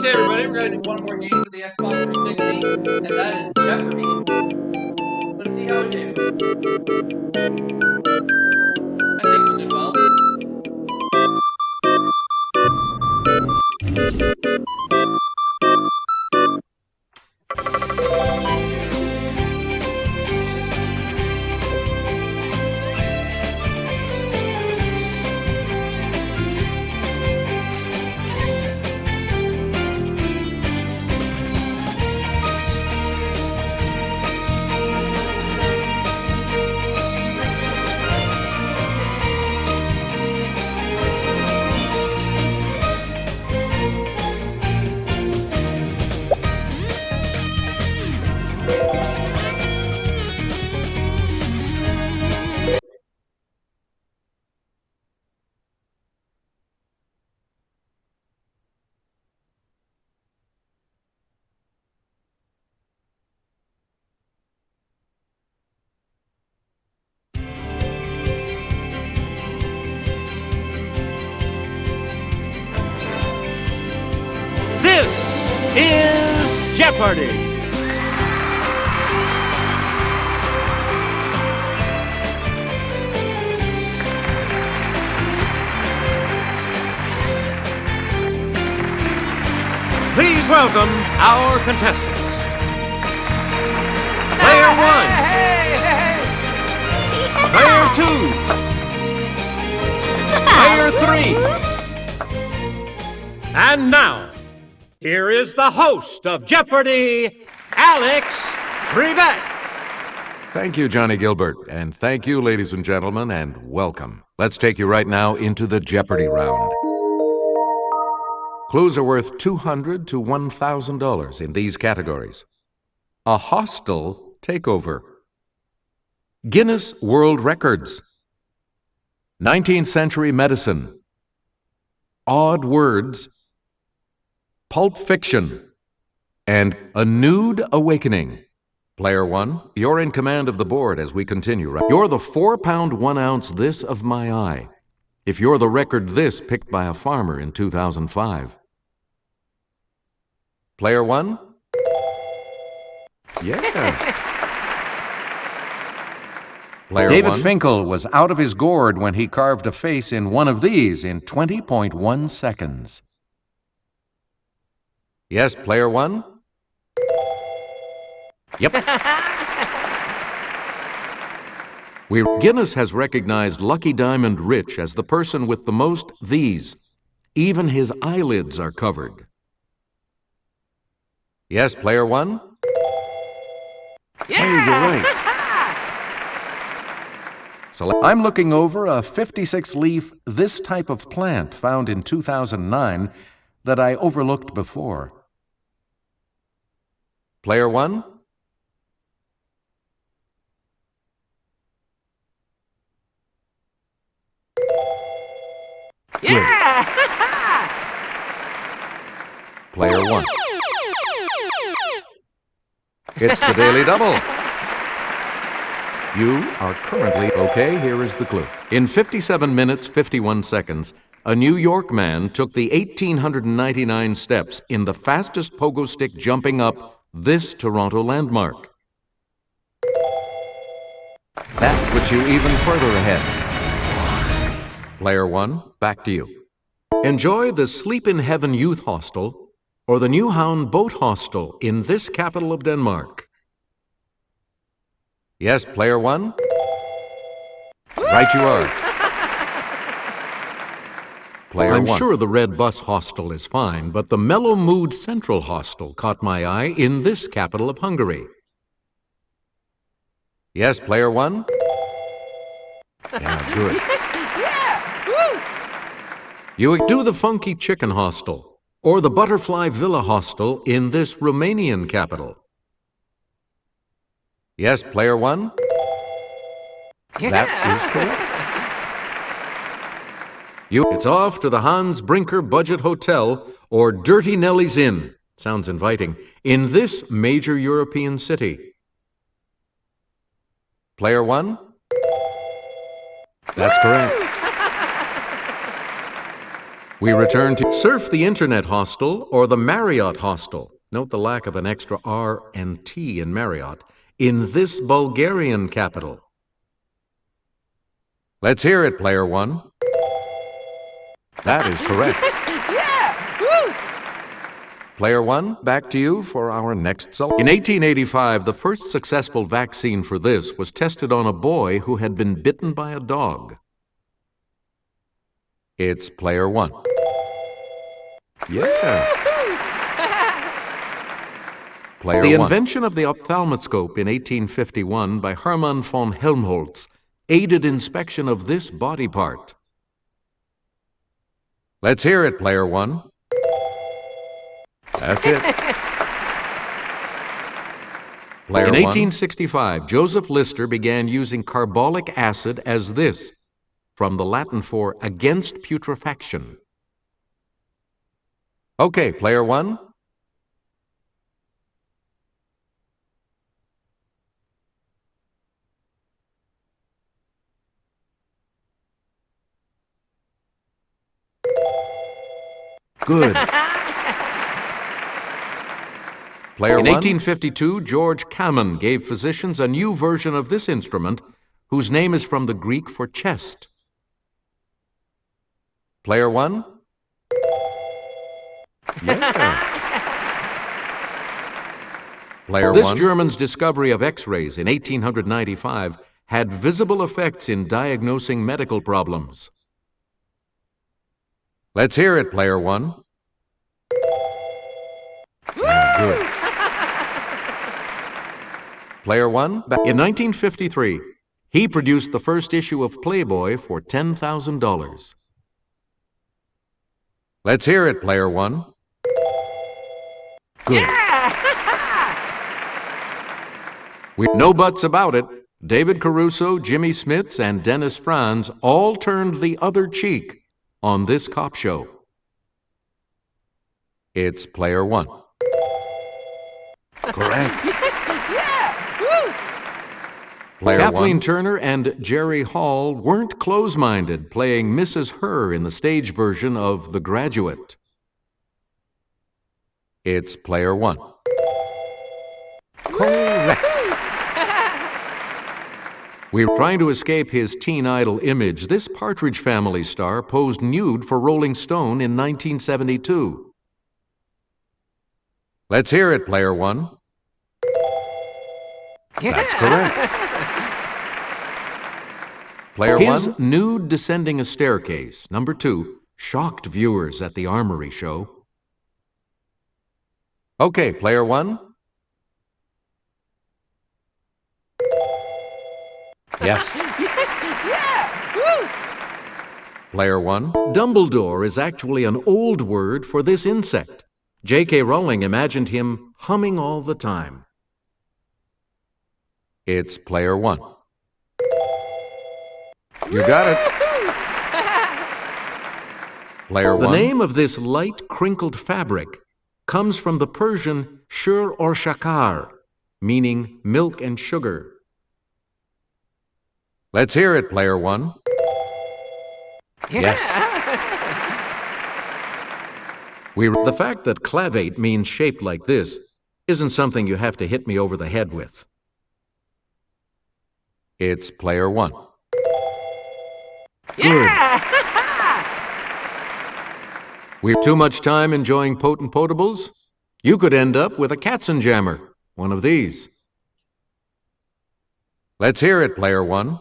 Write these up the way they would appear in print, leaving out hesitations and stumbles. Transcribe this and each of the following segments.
Okay, everybody, we're going to do one more game for the Xbox 360, and that is Jeopardy. Let's see how we do. I think we'll do well. This is Jeopardy! Please welcome our contestants. Player one. Player two. Player three. And now, here is the host of Jeopardy, Alex Trebek. Thank you, Johnny Gilbert, and thank you, ladies and gentlemen, and welcome. Let's take you right now into the Jeopardy round. Clues are worth $200 to $1,000 in these categories. A hostile takeover. Guinness World Records. 19th century medicine. Odd words. Pulp Fiction, and A Nude Awakening. Player one, you're in command of the board as we continue. Right? You're the 4-pound 1 ounce this of my eye. If you're the record this picked by a farmer in 2005. Player one? Yes. Player David one? Finkel was out of his gourd when he carved a face in one of these in 20.1 seconds. Yes, player one? Yep. Guinness has recognized Lucky Diamond Rich as the person with the most these. Even his eyelids are covered. Yes, player one? Yeah! Hey, you're right. So I'm looking over a 56-leaf this type of plant found in 2009 that I overlooked before. Player one? Yeah! Player one. It's the Daily Double. You are currently... Okay, here is the clue. In 57 minutes, 51 seconds, a New York man took the 1,899 steps in the fastest pogo stick jumping up this Toronto landmark. That puts you even further ahead. Player one, back to you. Enjoy the Sleep in Heaven Youth Hostel or the Newhound Boat Hostel in this capital of Denmark. Yes, player one? Right you are. Player one. I'm sure the Red Bus Hostel is fine, but the Mellow Mood Central Hostel caught my eye in this capital of Hungary. Yes, player one? Yeah, good. You do the Funky Chicken Hostel or the Butterfly Villa Hostel in this Romanian capital. Yes, player one? Yeah. That is correct. It's off to the Hans Brinker Budget Hotel or Dirty Nellie's Inn, sounds inviting, in this major European city. Player one? That's correct. We return to Surf the Internet Hostel or the Marriott Hostel. Note the lack of an extra R and T in Marriott. In this Bulgarian capital. Let's hear it, player one. That is correct. Player one, back to you for our next selection. In 1885, the first successful vaccine for this was tested on a boy who had been bitten by a dog. It's player one. Yes. Player the one. Invention of the ophthalmoscope in 1851 by Hermann von Helmholtz aided inspection of this body part. Let's hear it, player one. That's it. Player in 1865, Joseph Lister began using carbolic acid as this, from the Latin for against putrefaction. Okay, player one. Good. Player in 1852, George Kamen gave physicians a new version of this instrument, whose name is from the Greek for chest. Player one? Yes. Player this one. German's discovery of X-rays in 1895 had visible effects in diagnosing medical problems. Let's hear it, player one. Good. Player one, in 1953, he produced the first issue of Playboy for $10,000. Let's hear it, player one. Good. No buts about it. David Caruso, Jimmy Smits, and Dennis Franz all turned the other cheek on this cop show. It's player one. Correct. Player Kathleen one. Turner and Jerry Hall weren't close-minded, playing Mrs. Her in the stage version of The Graduate. It's player one. Correct. We're trying to escape his teen idol image. This Partridge Family star posed nude for Rolling Stone in 1972. Let's hear it, player one. That's correct. Player his one. Nude descending a staircase, number 2, shocked viewers at the Armory show. Okay, player one. Yes. Player one. Dumbledore is actually an old word for this insect. J.K. Rowling imagined him humming all the time. It's player one. You got it. Player one. The name of this light, crinkled fabric comes from the Persian shur or shakar, meaning milk and sugar. Let's hear it, player one. Yes. The fact that clavate means shaped like this isn't something you have to hit me over the head with. It's player one. Good. We've too much time enjoying potent potables? You could end up with a Katzenjammer, one of these. Let's hear it, player one.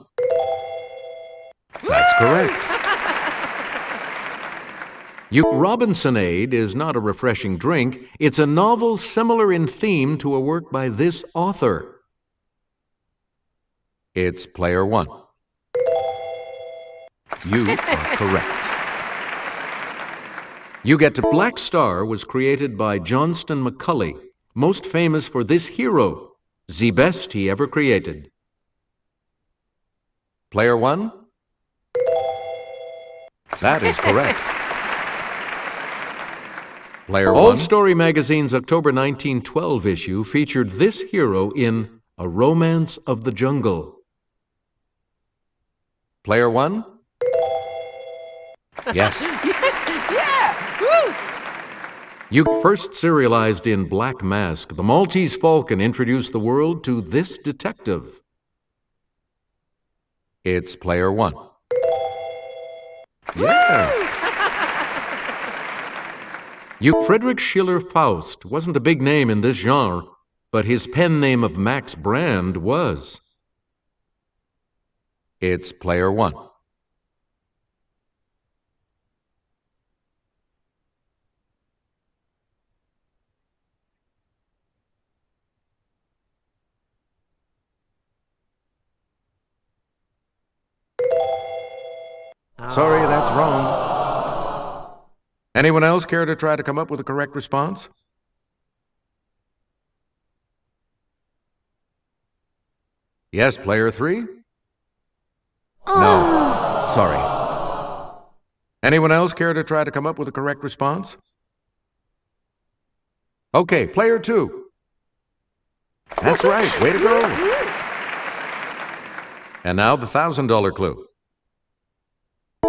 That's correct. Robinsonade is not a refreshing drink. It's a novel similar in theme to a work by this author. It's player one. You are correct. You get to Black Star was created by Johnston McCulley, most famous for this hero, the best he ever created. Player one? That is correct. Player one. All Story Magazine's October 1912 issue featured this hero in A Romance of the Jungle. Player one? Yes. Yeah! Woo! You first serialized in Black Mask, the Maltese Falcon introduced the world to this detective. It's player one. Yes. Friedrich Schiller Faust wasn't a big name in this genre, but his pen name of Max Brand was. It's player one. Sorry, that's wrong. Anyone else care to try to come up with a correct response? Yes, player three? No. Sorry. Anyone else care to try to come up with a correct response? Okay, player two. That's right. Way to go. And now the $1,000 clue.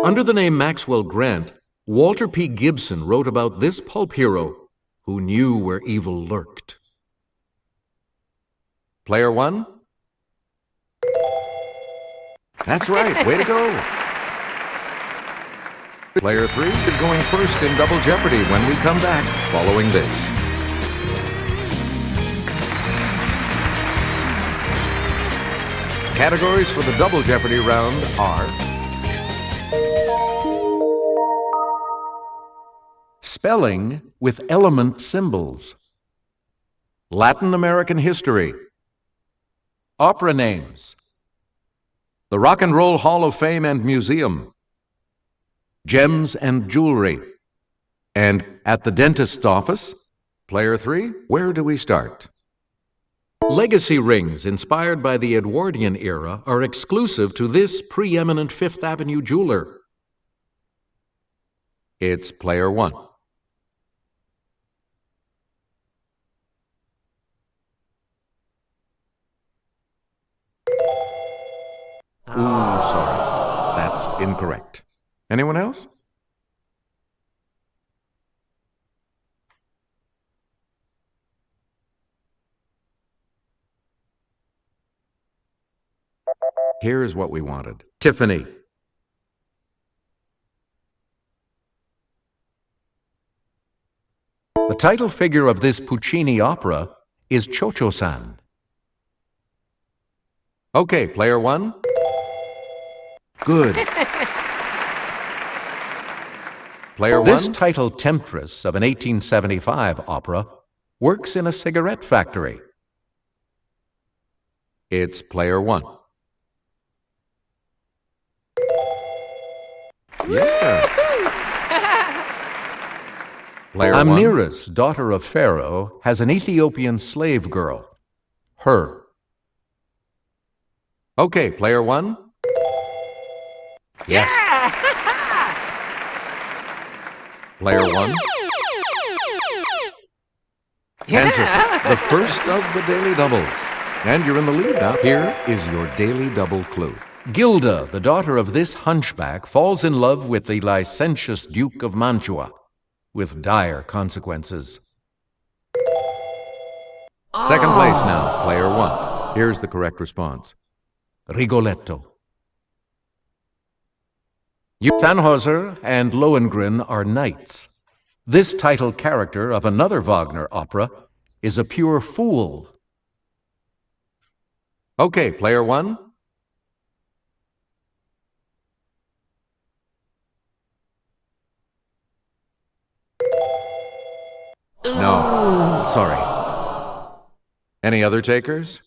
Under the name Maxwell Grant, Walter P. Gibson wrote about this pulp hero who knew where evil lurked. Player one? That's right. Way to go. Player three is going first in Double Jeopardy when we come back following this. Categories for the Double Jeopardy round are spelling with element symbols, Latin American history, opera names, the Rock and Roll Hall of Fame and Museum, gems and jewelry, and at the dentist's office. Player three, where do we start? Legacy rings inspired by the Edwardian era are exclusive to this preeminent Fifth Avenue jeweler. It's player one. Ooh, sorry. That's incorrect. Anyone else? Here's what we wanted. Tiffany. The title figure of this Puccini opera is Cho-Cho-san. Okay, player one. Good. Player one. This title temptress of an 1875 opera works in a cigarette factory. It's player one. Yes. Player Amneris, daughter of Pharaoh, has an Ethiopian slave girl. Her. Okay, player one. Yes. Player one. Answer. The first of the daily doubles. And you're in the lead now. Here is your daily double clue. Gilda, the daughter of this hunchback, falls in love with the licentious Duke of Mantua, with dire consequences. Second place now, player one. Here's the correct response. Rigoletto. Tannhäuser and Lohengrin are knights. This title character of another Wagner opera is a pure fool. Okay, player one. No, sorry. Any other takers?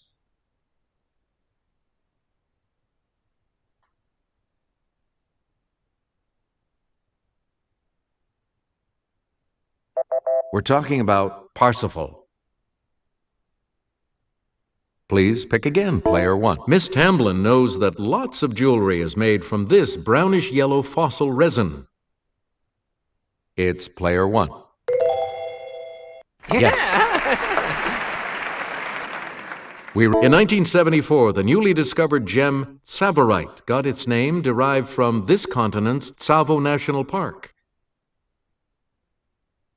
We're talking about Parsifal. Please pick again, player one. Miss Tamblin knows that lots of jewelry is made from this brownish-yellow fossil resin. It's player one. Yes. In 1974, the newly discovered gem Tsavorite got its name derived from this continent's Tsavo National Park.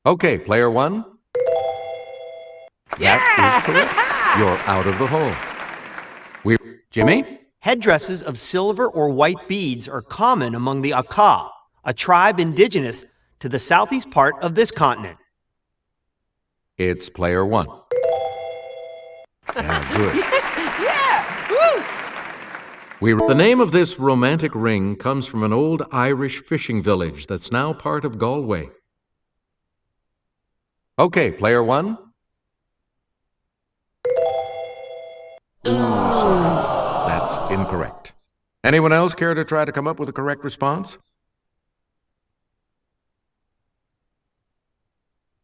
Okay, player one. That is correct. You're out of the hole. Jimmy? Headdresses of silver or white beads are common among the Aka, a tribe indigenous to the southeast part of this continent. It's player one. Yeah, good. The name of this romantic ring comes from an old Irish fishing village that's now part of Galway. Okay, player one. That's incorrect. Anyone else care to try to come up with a correct response?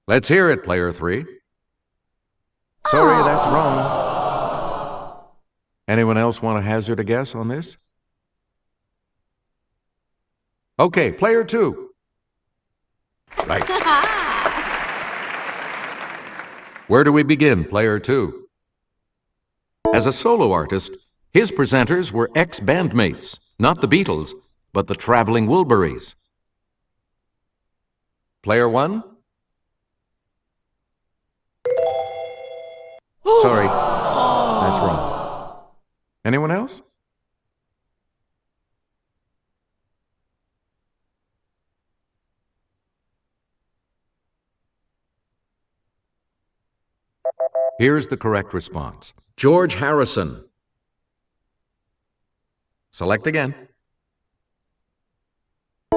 Let's hear it, player three. Sorry, that's wrong. Anyone else want to hazard a guess on this? Okay, player two. Right. Where do we begin, player two? As a solo artist, his presenters were ex-bandmates, not the Beatles, but the Traveling Wilburys. Player one? Sorry, that's wrong. Anyone else? Here's the correct response. George Harrison. Select again.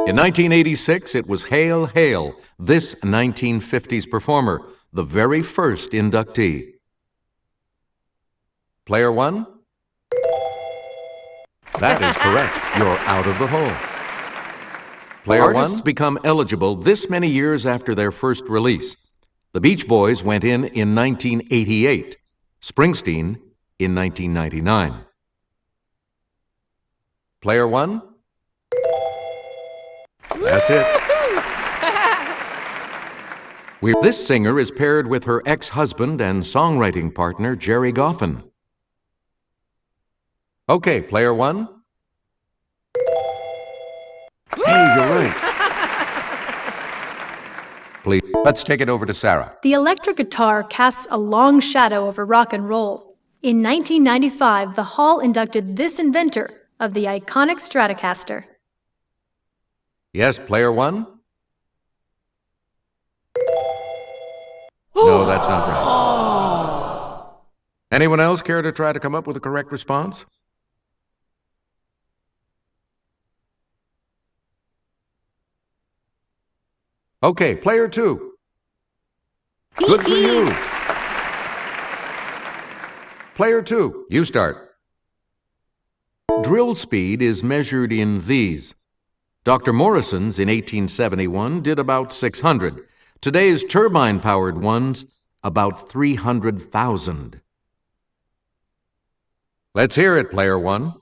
In 1986, it was Hail, Hail, this 1950s performer, the very first inductee. Player one? That is correct. You're out of the hole. Player one become eligible this many years after their first release. The Beach Boys went in 1988. Springsteen in 1999. Player one? That's it. This singer is paired with her ex-husband and songwriting partner, Jerry Goffin. Okay, player one. Hey, you're right. Please, let's take it over to Sarah. The electric guitar casts a long shadow over rock and roll. In 1995, the Hall inducted this inventor of the iconic Stratocaster. Yes, player one? No, that's not right. Anyone else care to try to come up with a correct response? Okay, player two. Good for you. Player two, you start. Drill speed is measured in these. Dr. Morrison's in 1871 did about 600. Today's turbine-powered ones, about 300,000. Let's hear it, player one.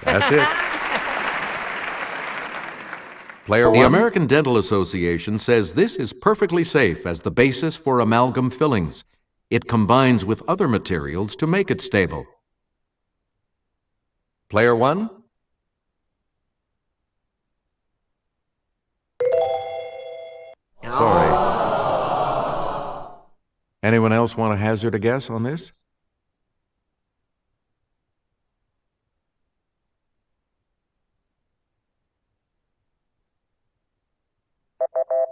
That's it. Player one. The American Dental Association says this is perfectly safe as the basis for amalgam fillings. It combines with other materials to make it stable. Player one? Sorry. Anyone else want to hazard a guess on this?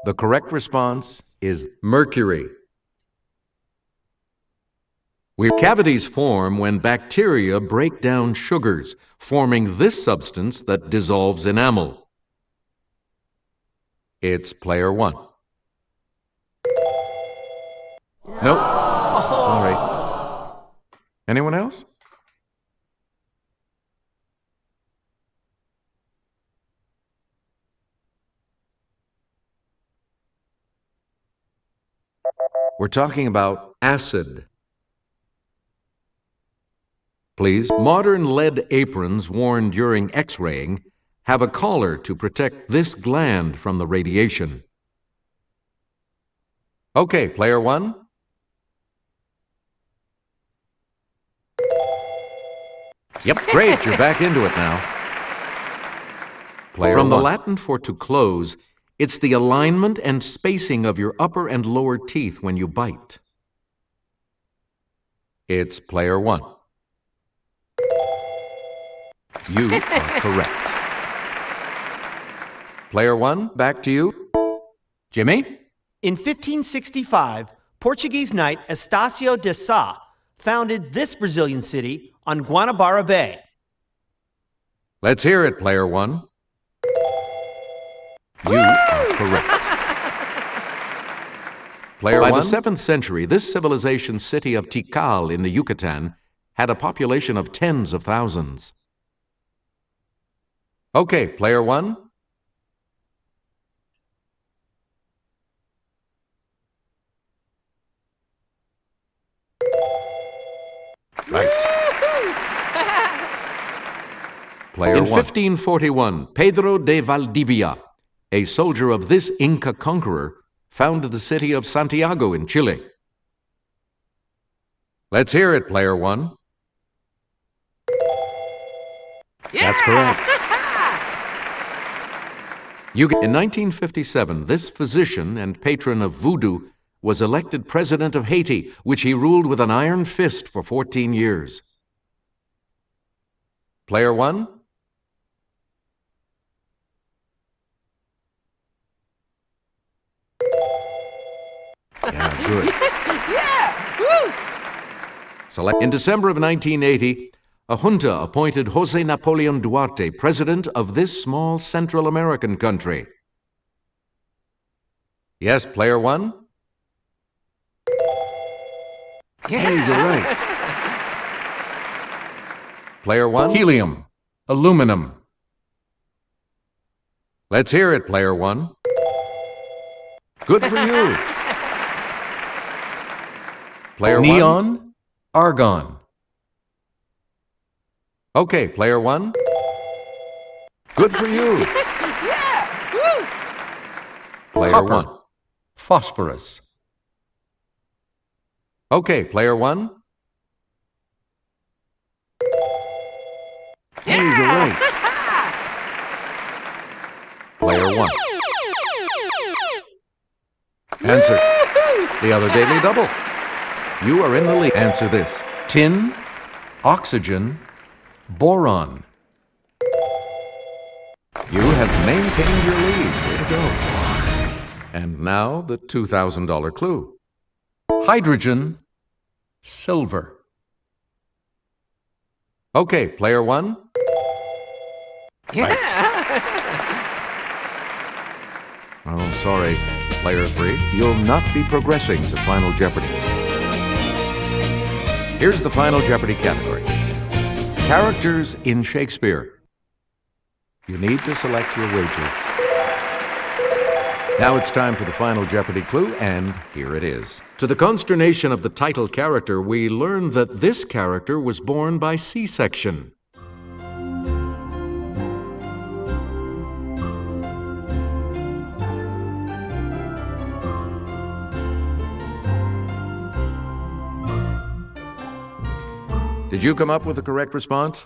The correct response is mercury. Cavities form when bacteria break down sugars, forming this substance that dissolves enamel. It's player one. Nope. Sorry. Anyone else? We're talking about acid. Please, modern lead aprons worn during X-raying have a collar to protect this gland from the radiation. Okay, player one. Yep, great, you're back into it now. Player From the one. Latin for to close, it's the alignment and spacing of your upper and lower teeth when you bite. It's player one. You are correct. Player one, back to you. Jimmy? In 1565, Portuguese knight Estácio de Sá founded this Brazilian city on Guanabara Bay. Let's hear it, player one. You are correct. Player By one. the 7th century, this civilization's city of Tikal in the Yucatan had a population of tens of thousands. Okay, player one. Right. Player In one. 1541, Pedro de Valdivia, a soldier of this Inca conqueror, founded the city of Santiago in Chile. Let's hear it, player one. That's correct. In 1957, this physician and patron of voodoo was elected president of Haiti, which he ruled with an iron fist for 14 years. Player one. Yeah, good. In December of 1980, a junta appointed José Napoleón Duarte president of this small Central American country. Yes, player one. Hey, you're right. Player one. Helium. Aluminum. Let's hear it, player one. Good for you. Player one. Neon. Argon. Okay, player one. Good for you. Player Copper. one. Phosphorus. Okay, player one. Hey, you're right. Player one. Answer. The other daily double. You are in the lead. Answer this. Tin, oxygen, boron. You have maintained your lead. Way to go. And now the $2,000 clue. Hydrogen, silver. Okay, player one. Oh, sorry, player 3. You'll not be progressing to Final Jeopardy. Here's the Final Jeopardy category. Characters in Shakespeare. You need to select your wager. Now it's time for the Final Jeopardy clue, and here it is. To the consternation of the title character, we learn that this character was born by C-section. Did you come up with the correct response?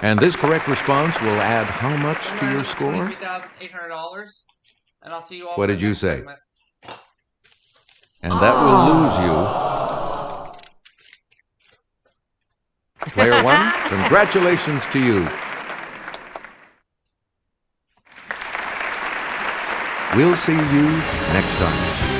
And this correct response will add how much to your score? $23,800, and I'll see you all. What for did the you next say? segment. And that will lose you. Player 1, congratulations to you. We'll see you next time.